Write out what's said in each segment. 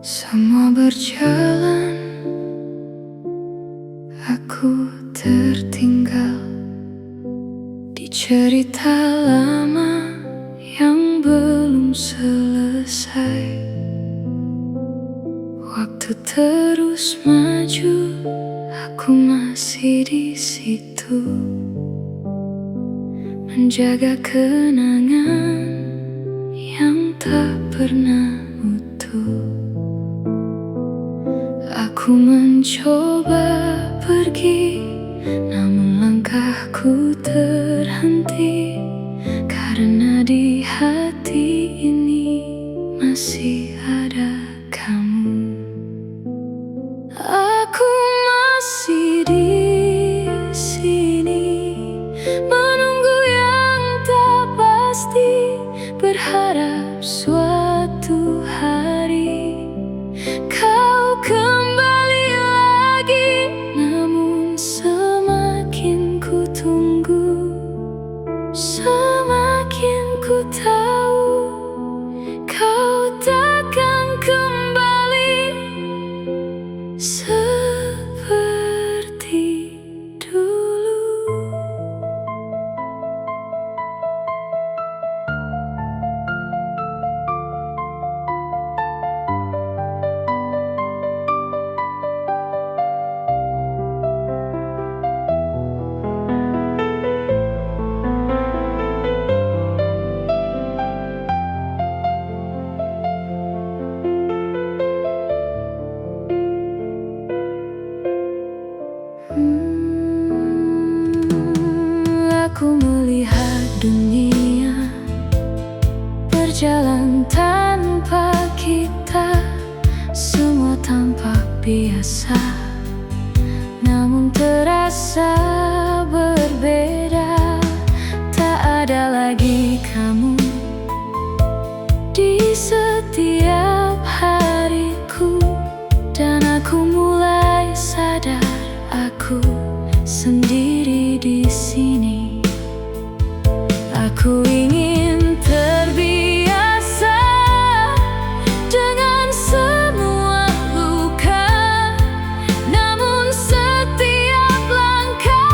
Semua berjalan, aku tertinggal di cerita lama yang belum selesai. Waktu terus maju, aku masih di situ, menjaga kenangan yang tak pernah utuh. Aku mencoba pergi, namun langkahku terhenti, karena di hati ini masih ada kamu. Aku masih di sini, menunggu yang tak pasti, berharap suatu hari kau kembali lagi. Namun semakin ku tunggu, semakin ku tahu kau takkan kembali seperti dulu. Aku melihat dunia berjalan tanpa kita, semua tampak biasa, namun terasa berbeda. Tak ada lagi kamu di setiap hariku, dan aku mulai sadar aku sendiri di sini. Aku ingin terbiasa dengan semua luka, namun setiap langkah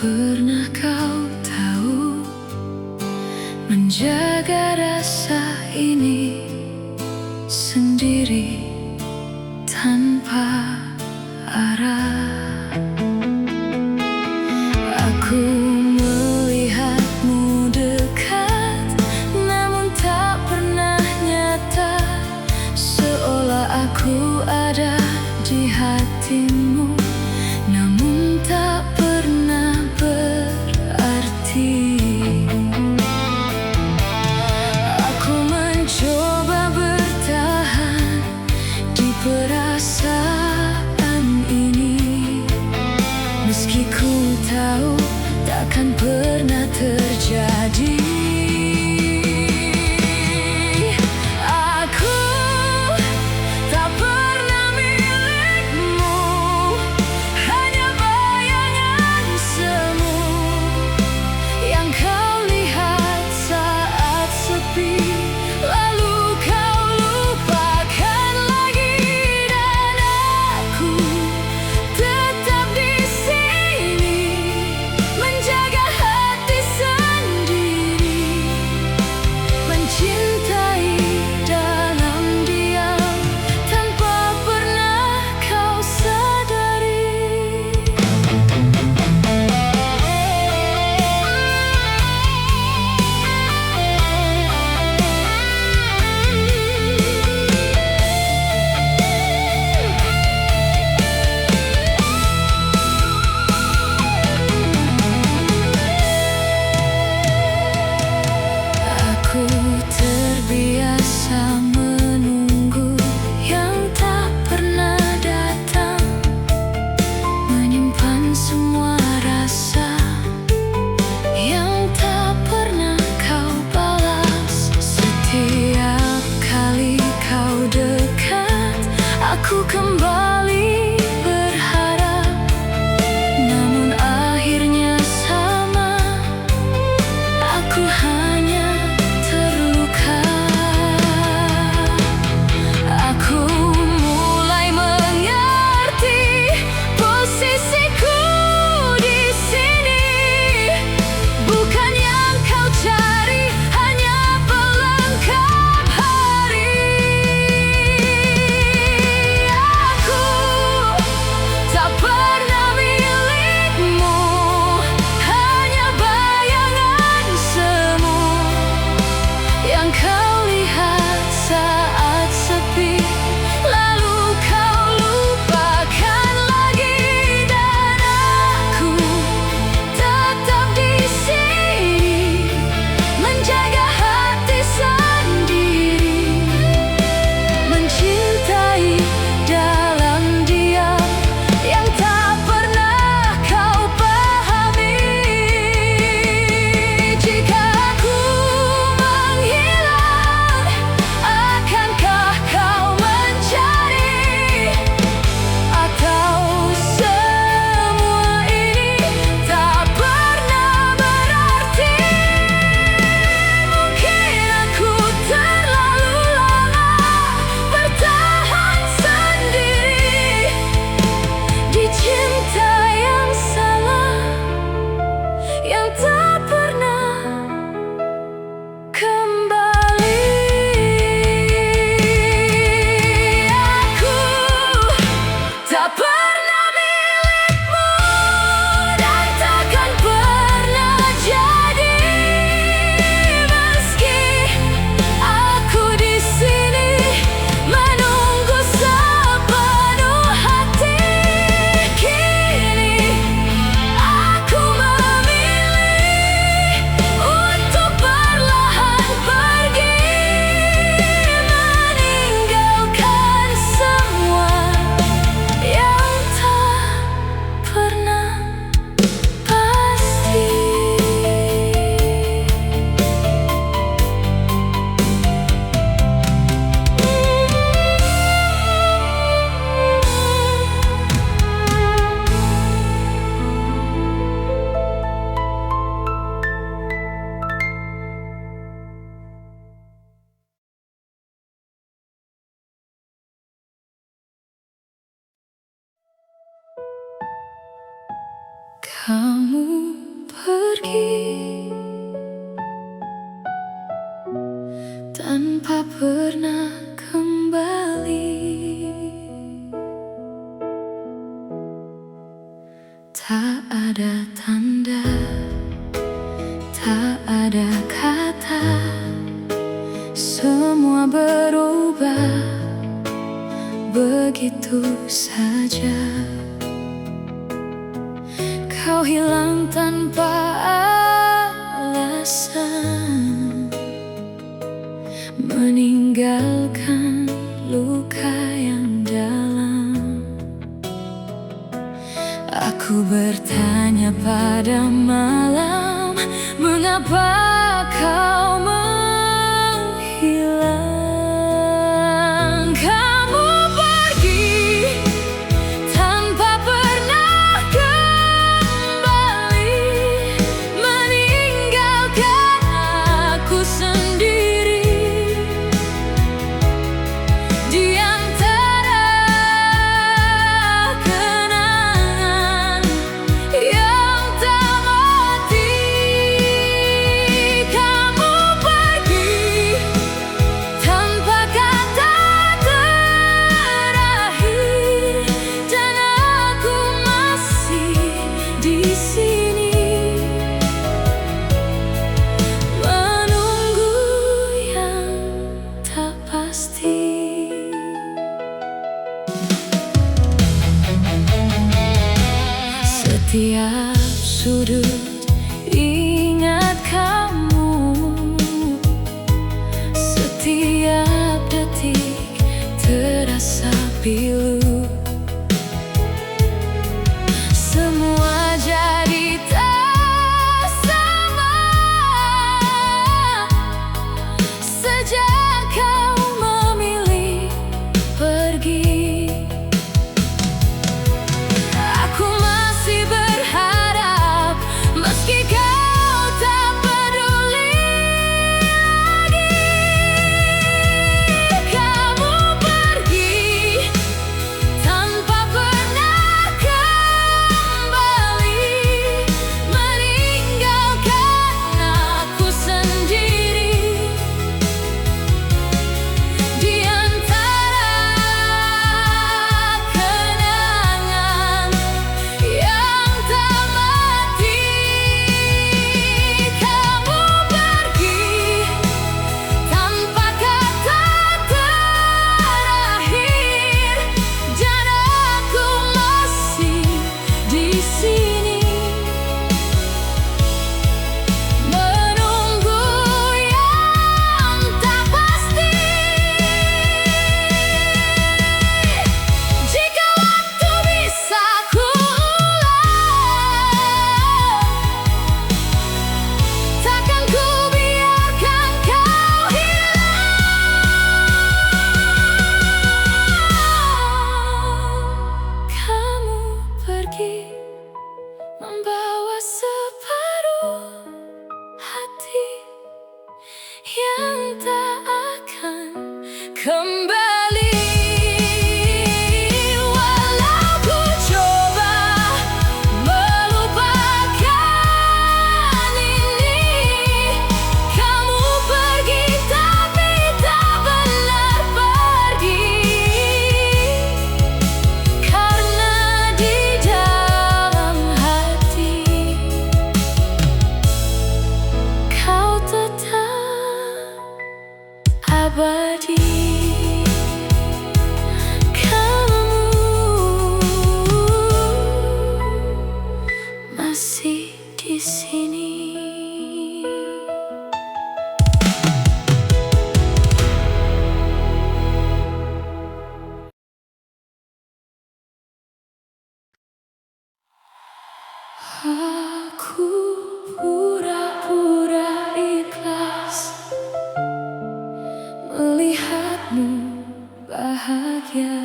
pernah kau tahu menjaga rasa ini sendiri tanpa arah. Aku melihatmu dekat, namun tak pernah nyata, seolah aku ada di hatimu, namun tak pernah berarti. Aku mencoba bertahan di perasaan ini, meski ku tahu takkan pernah terjadi. Aku tak pernah milikmu, hanya bayangan semu yang kau lihat saat sepi, lalu kau lupakan lagi. Dan aku tetap di sini menjaga hati sendiri, mencintai dalam diam tanpa pernah kau sadari. Aku terbiasa menunggu yang tak pernah datang, menyimpan semua rasa yang tak pernah kau balas. Setiap kali kau dekat, aku kembali berharap, namun akhirnya sama, aku hanya terluka. Aku mulai mengerti posisiku di sini, bukan yang kau cari, hanya pelengkap hari. Aku tak pernah milikmu, hanya bayangan semu yang kau lihat saat sepi, lalu kau lupakan lagi. Dan aku tetap di sini menjaga hati sendiri, mencintai dalam diam yang tak pernah kau pahami. Jika aku menghilang, akankah kau mencari? Atau semua ini tak pernah berarti? Mungkin aku terlalu lama bertahan sendiri di cinta yang salah, yang tak pernah kembali. Aku tak pernah milikmu dan takkan pernah jadi, meski aku di sini menunggu sepenuh hati. Kini aku memilih untuk perlahan pergi, meninggalkan semua yang tak pernah pasti. Kamu begitu saja. Kau hilang tanpa alasan, meninggalkan luka yang dalam. Aku bertanya pada malam, mengapa kau menghilang? Kamu pergi tanpa pernah kembali, meninggalkan aku sendiri di antara kenangan yang tak mati. Kamu pergi tanpa kata terakhir, dan aku masih di sini menunggu yang tak pasti. Setiap sudut ingat kamu, setiap detik terasa pilu. Semua jadi tak sama sejak kau memilih pergi. Aku masih berharap, meski kau tak peduli lagi. Kamu pergi tanpa pernah kembali, meninggalkan aku sendiri di antara kenangan yang tak mati. Kamu pergi tanpa kata terakhir, dan aku masih di sini menunggu yang tak pasti. Jika waktu bisa ku ulang, takkan ku biarkan kau hilang. Kamu pergi membawa separuh hati yang tak akan kembali. Walau ku coba melupakan ini, kamu pergi tapi tak benar pergi. Karena di dalam hati kau tetap abadi. Kamu masih di sini. Aku pura-pura ikhlas melihatmu bahagia.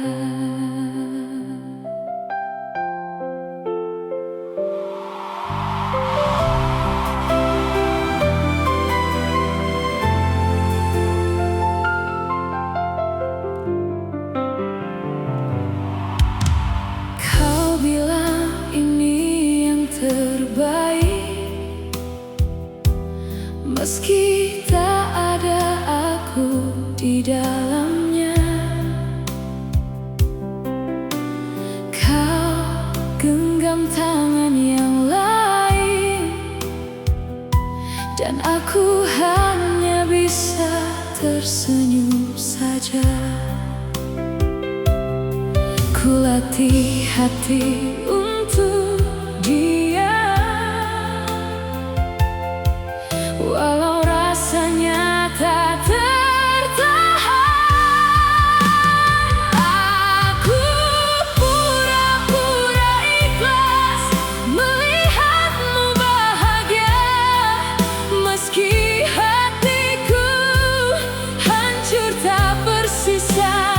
Kau bilang ini yang terbaik, meski tak ada aku di dalamnya. Kau genggam tangan yang lain, dan aku hanya bisa tersenyum saja. Ku latih hati untuk dia, walau rasanya tak tertahan. Aku pura-pura ikhlas melihatmu bahagia, meski hatiku hancur tak bersisa.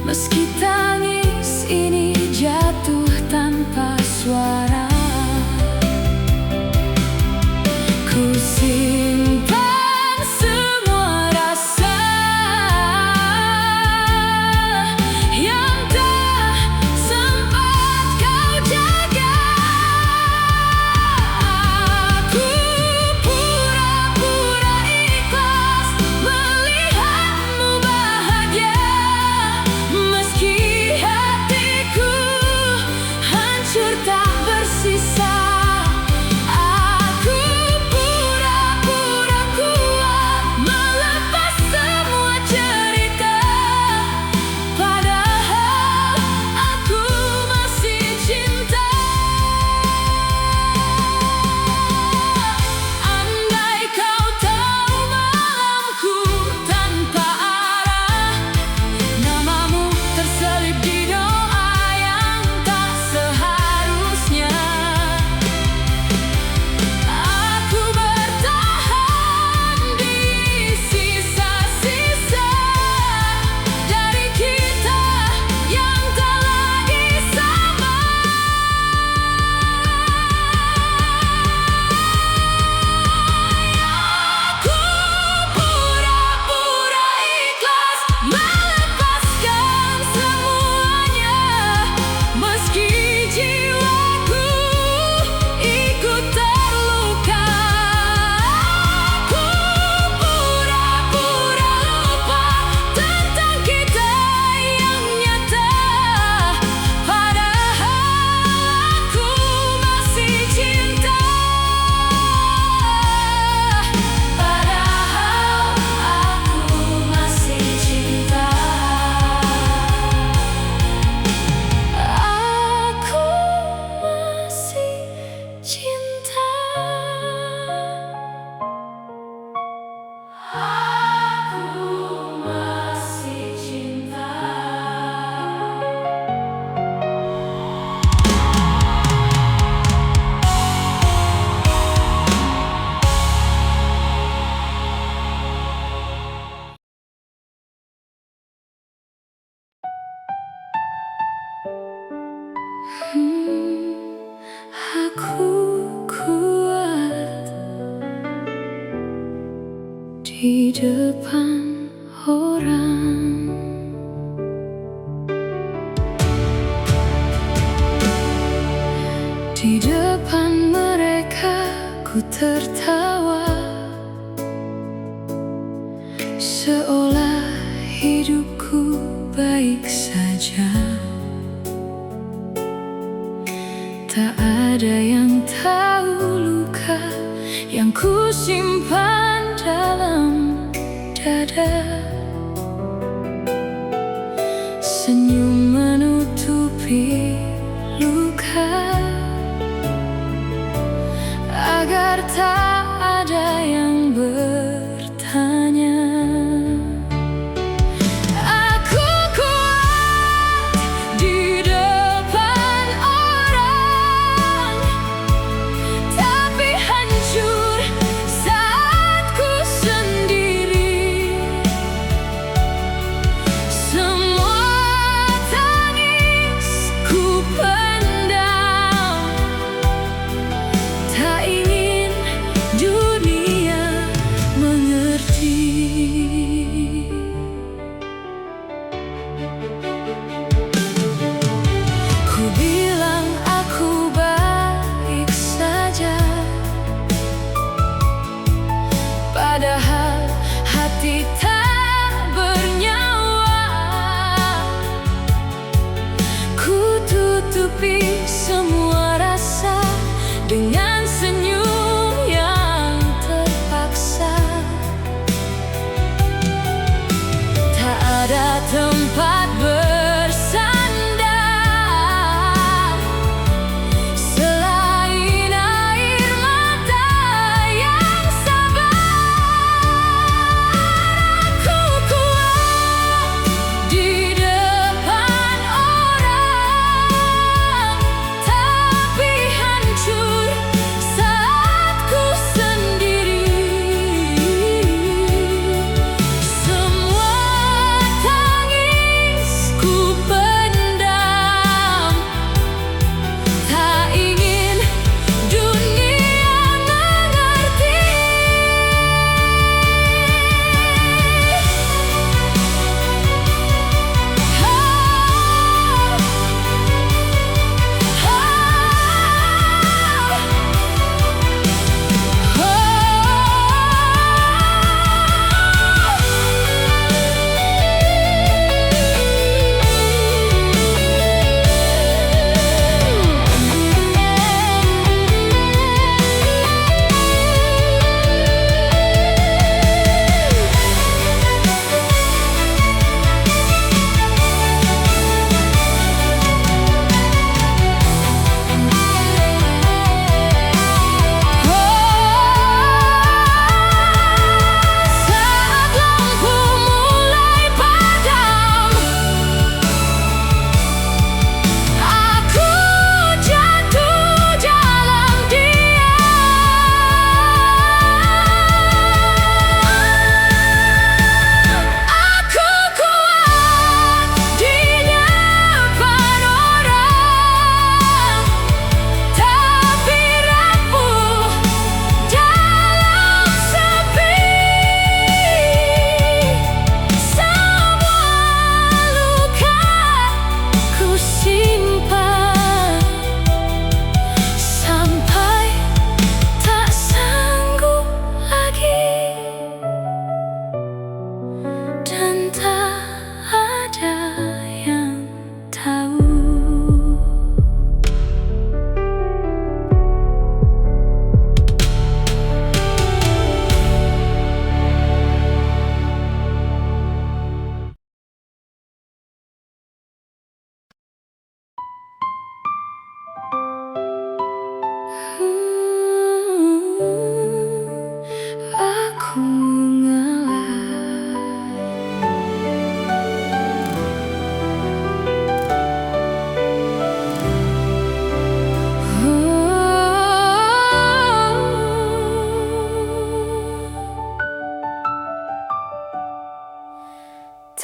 Meski tangis ini jatuh tanpa suara, ku simpan semua rasa yang tak sempat kau jaga. Aku pura-pura ikhlas melihatmu bahagia, meski hatiku hancur tak bersisa. Aku pura-pura kuat melepas semua cerita, padahal aku masih cinta. Andai kau tahu malamku tanpa arah, namamu terselip di doa yang tak seharusnya. Aku bertahan di sisa-sisa dari kita yang tak lagi sama. Aku pura-pura ikhlas melepaskan semuanya, meski jiwaku ikut terluka. Aku pura-pura lupa tentang kita yang nyata, padahal aku masih cinta. Padahal aku masih cinta. Aku masih cinta. Aku masih cinta. Aku kuat di depan orang, di depan mereka ku tertawa, seolah hidupku baik saja. Tak ada yang tahu luka yang ku simpan dalam dada. Senyum menutupi luka, agar tak ada yang bertanya. Aku kuat di depan orang, tapi hancur saat ku sendiri.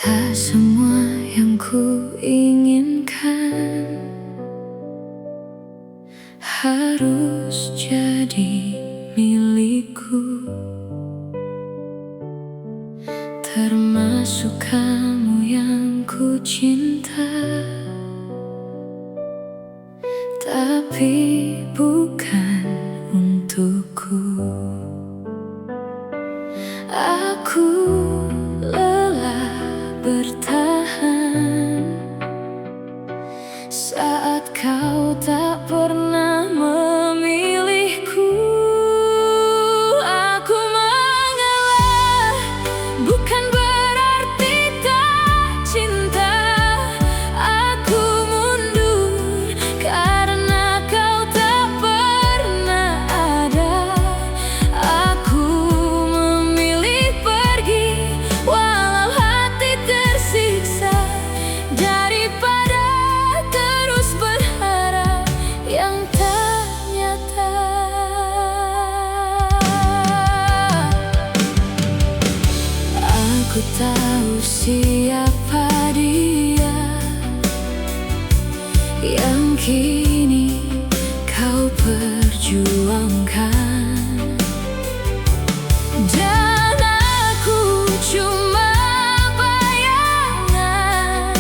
Tak semua yang ku inginkan harus jadi milikku, termasuk kamu yang ku cinta. Tapi bukan untukku. Aku lelah bertahan saat kau tak pernah memilihku. Aku mengalah bukan berarti tak cinta. Aku mundur karena kau tak pernah ada. Aku memilih pergi walau hati tersiksa, daripada terus berharap yang tak nyata. Aku tahu siapa dia yang kini kau perjuangkan, dan aku cuma bayangan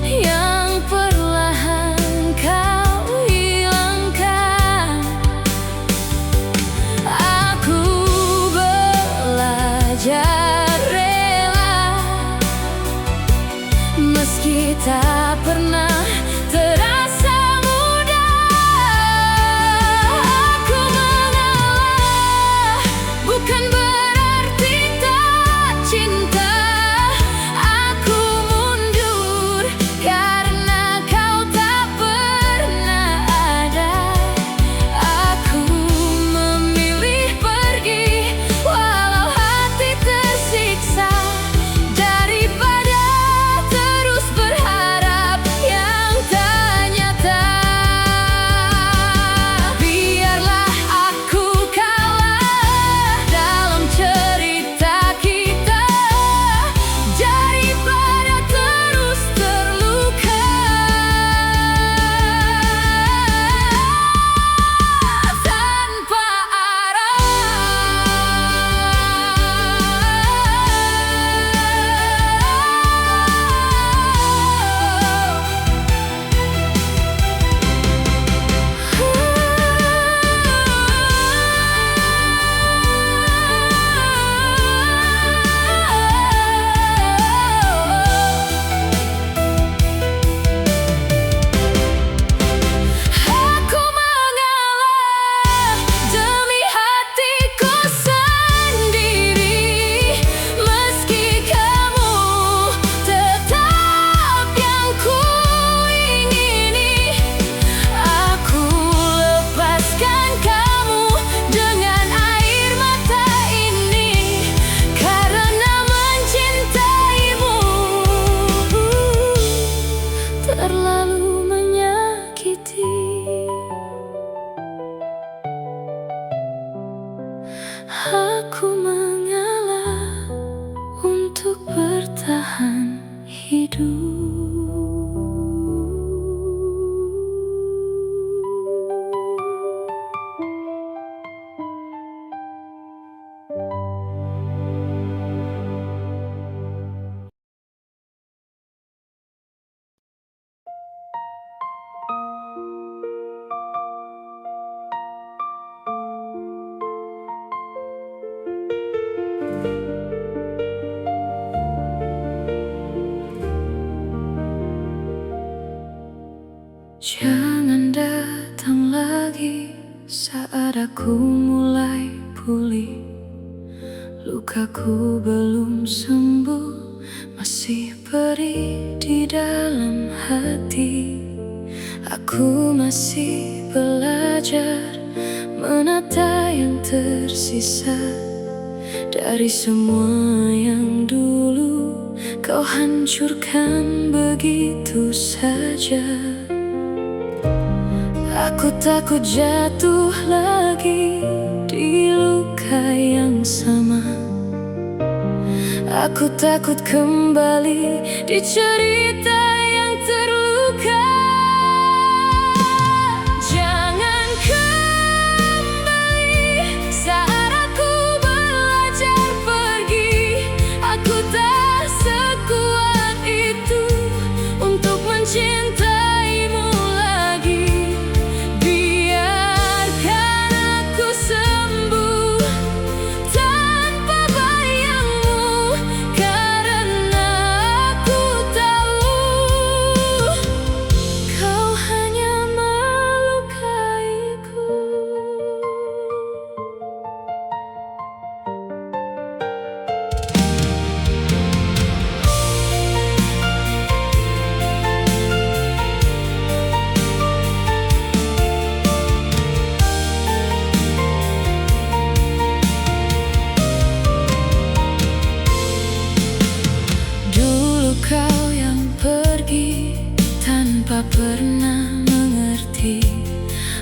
yang perlahan kau hilangkan. Aku belajar rela meski tak pernah terasa mudah. Aku mengalah bukan berarti tak cinta. Aku mundur karena kau tak pernah ada. Aku memilih pergi walau hati tersiksa, daripada terus berharap yang tak nyata. Biarlah aku kalah dalam cerita kita, daripada terus terluka tanpa aku mengalah demi hatiku sendiri, meski kamu tetap yang ku ingini. Aku lepaskan kamu dengan air mata ini, karena mencintaimu terlalu menyakiti. Aku mengalah untuk bertahan hidup. Jangan datang lagi saat aku mulai pulih. Lukaku belum sembuh, masih perih di dalam hati. Aku masih belajar menata yang tersisa dari semua yang dulu kau hancurkan begitu saja. Aku takut jatuh lagi di luka yang sama. Aku takut kembali di cerita yang terluka. Jangan kembali saat aku belajar pergi. Aku tak sekuat itu untuk mencintaimu lagi. Biarkan aku sembuh tanpa bayangmu, karena aku tahu kau hanya melukaiku. Dulu kau yang pergi tanpa pernah mengerti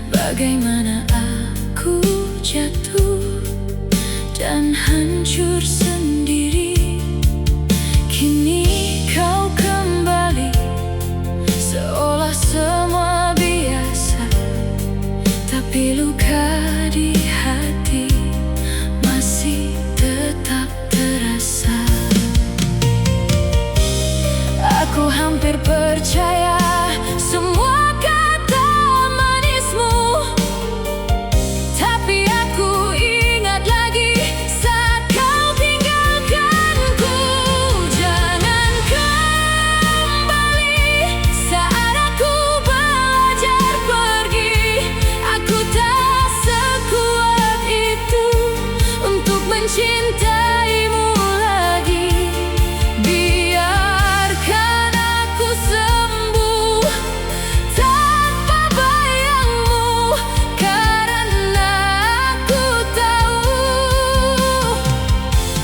bagaimana aku jatuh dan hancur sendiri. Kini kau kembali seolah semua biasa, tapi luka di hati masih tetap terasa. Aku hampir percaya semua kata manismu, tapi aku ingat lagi saat kau tinggalkanku. Jangan kembali saat aku belajar pergi. Aku tak sekuat itu untuk mencintaimu lagi. Biarkan aku sembuh tanpa bayangmu, karena aku tahu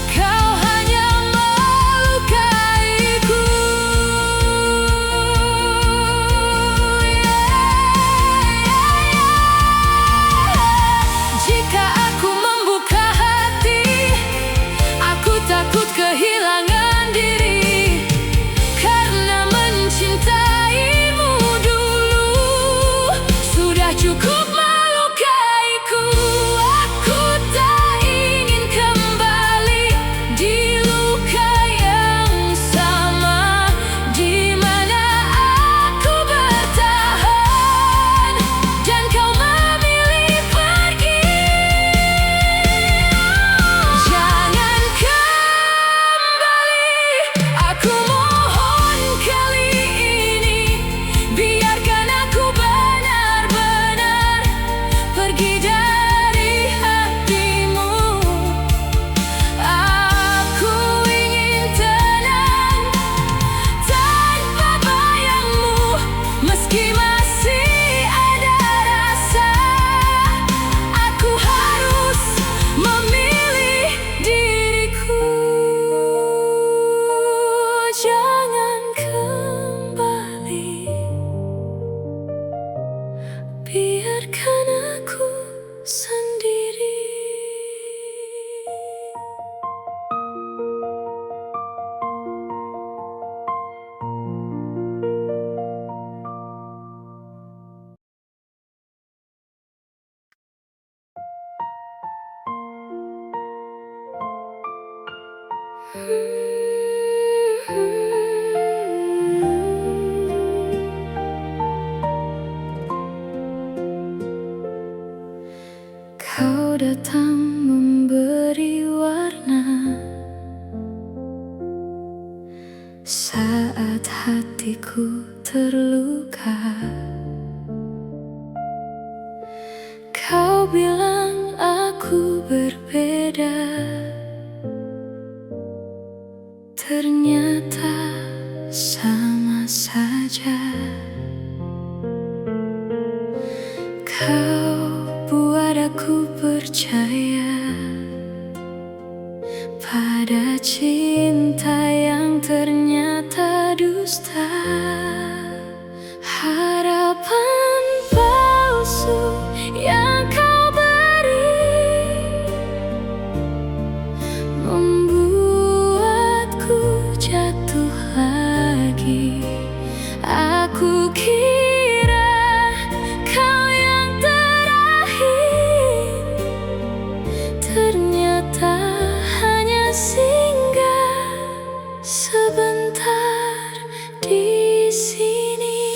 kau hanya melukaiku. Jika aku membuka hati, aku takut kehilangan diri, karena mencintaimu dulu sudah cukup melukaiku. Aku tak ingin kembali di luka yang sama, di mana aku bertahan dan kau memilih pergi. Jangan kembali, aku mohon kali ini. Biarkan aku benar-benar pergi dari hatimu. Aku ingin tenang tanpa bayangmu, meski masih ada rasa. Aku harus memilih diriku. Jangan kembali, biarkan aku sendiri. Kau datang memberi warna saat hatiku terluka. Kau bilang aku berbeda, ternyata sama saja. Kau buat aku percaya pada cinta yang ternyata dusta. Harapan palsu yang kau beri membuat ternyata hanya singgah sebentar di sini.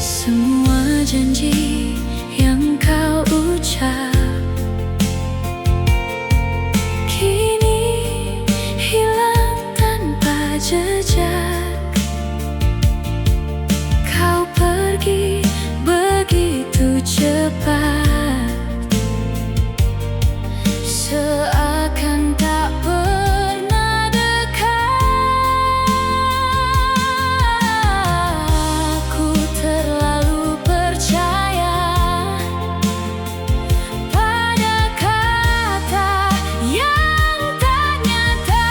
Semua janji yang kau ucap kini hilang tanpa jejak. Kau pergi begitu cepat, seakan tak pernah dekat. Aku terlalu percaya pada kata yang tak nyata.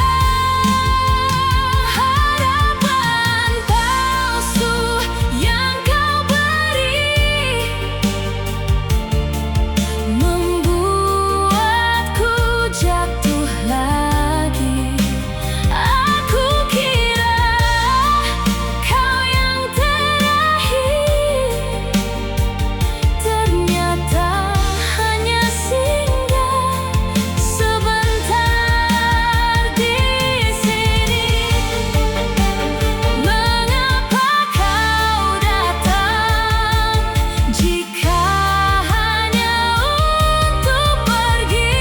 Harapan palsu yang kau beri membuatku jatuh lagi. Aku kira kau yang terakhir, ternyata hanya singgah sebentar di sini. Mengapa kau datang jika hanya untuk pergi?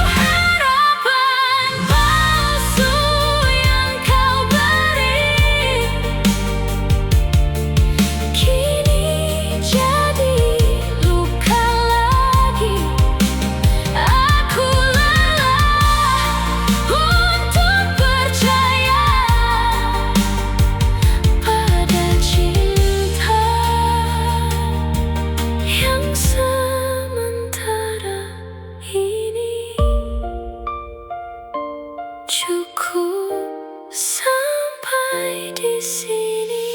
Harapan palsu yang kau beri kini jadi luka lagi. Aku lelah untuk percaya pada cinta yang sementara ini. Cukup sampai di sini.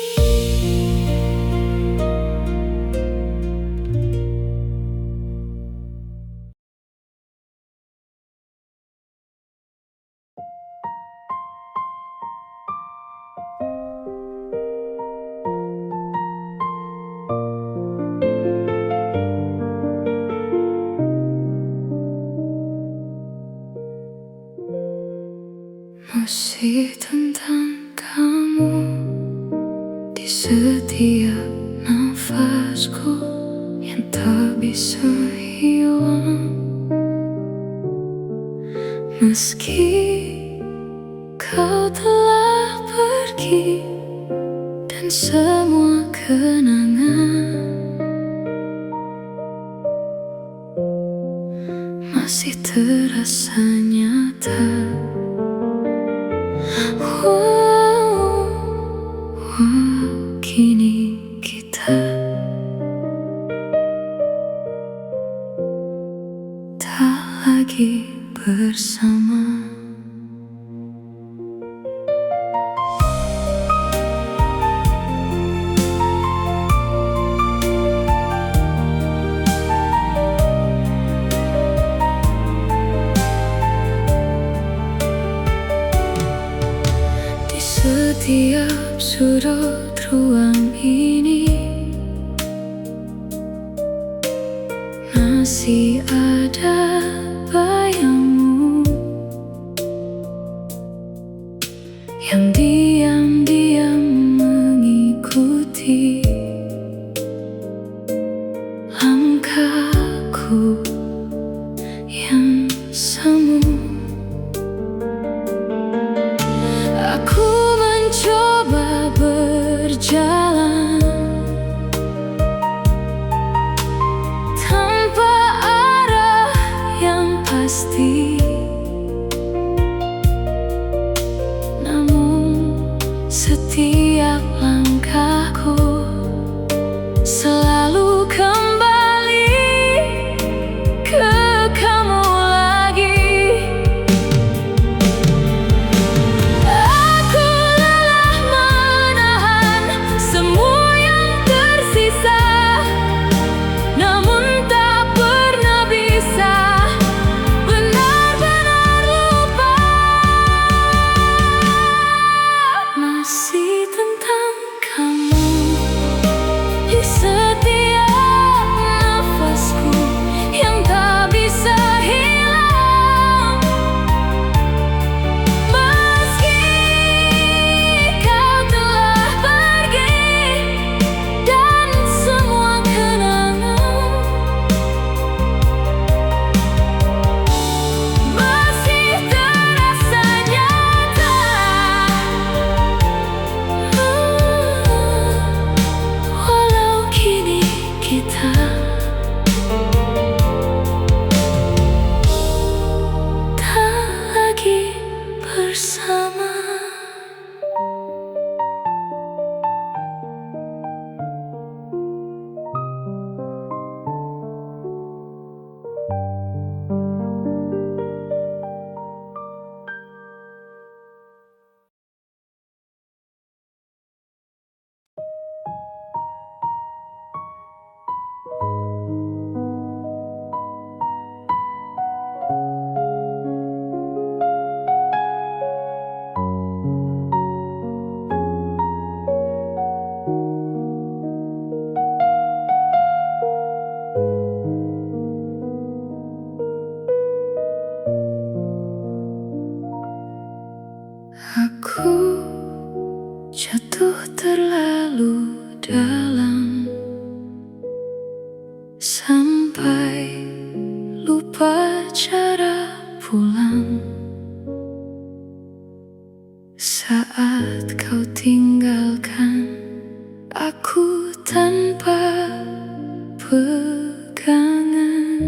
Masih tentang kamu di setiap nafasku yang tak bisa hilang. Meski kau telah pergi dan semua kenangan masih terasa nyata. Kini kita tak lagi bersama. Di setiap sudut ruang ini masih ada bayangmu yang diam-diam mengikuti langkahku yang semu. Aku mencoba berjalan tanpa arah yang pasti. hati. Namun setiap langkahku selalu kembali ke kamu lagi. Aku lelah menahan semua yang tersisa, namun tak pernah bisa benar-benar lupa. Masih tentang kamu di setiap nafasku yang tak bisa hilang. Meski kau telah pergi dan semua kenangan masih terasa nyata. Walau kini kita tak lagi bersama. Aku jatuh terlalu dalam sampai lupa cara pulang. Saat kau tinggalkan aku tanpa pegangan,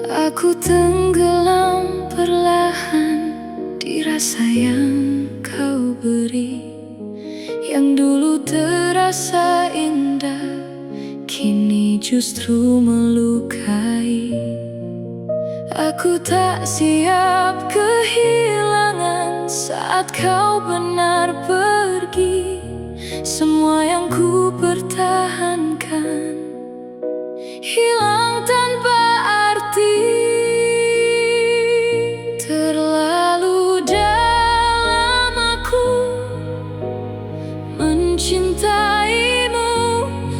aku tenggelam perlahan di rasa yang kau beri. Yang dulu terasa indah, kini justru melukai. Aku tak siap kehilangan saat kau benar pergi. Semua yang ku pertahankan hilang tanpa arti. Terlalu dalam aku mencintaimu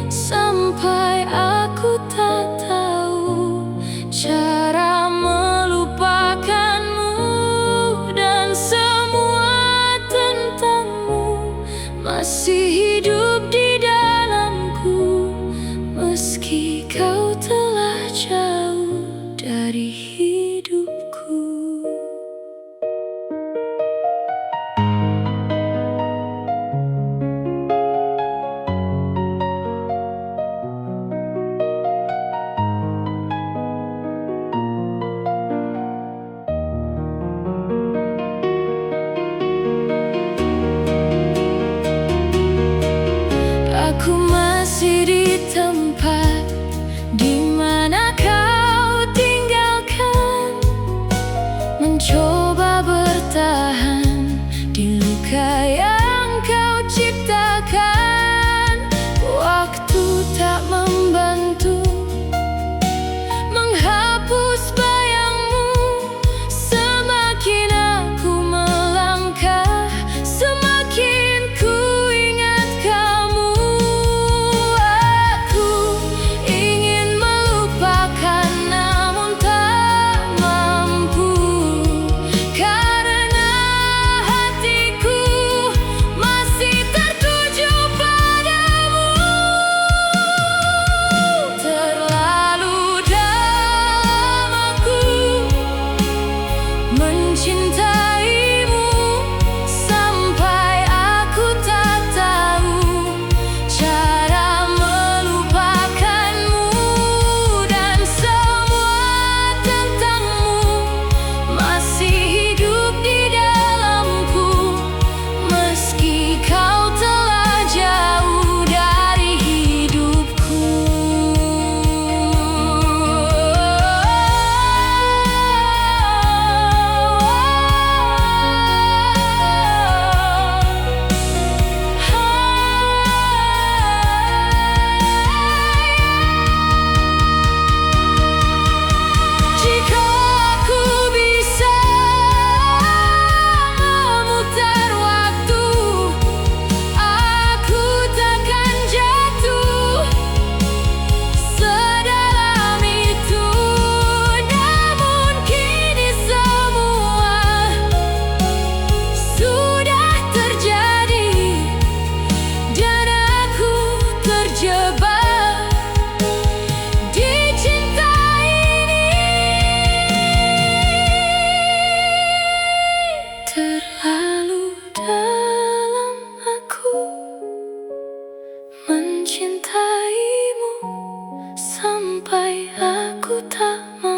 sampai aku tak tahu cara melupakanmu, dan semua tentangmu masih hidup di dalamku meski kau telah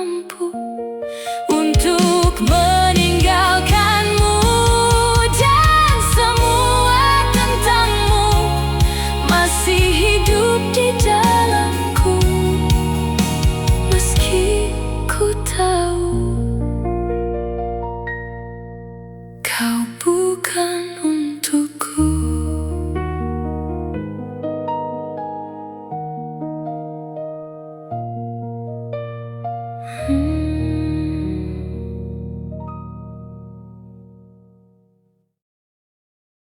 mampu untuk meninggalkanmu, dan semua tentangmu masih hidup di dalamku. Meski ku tahu kau bukan untukku. Hmm.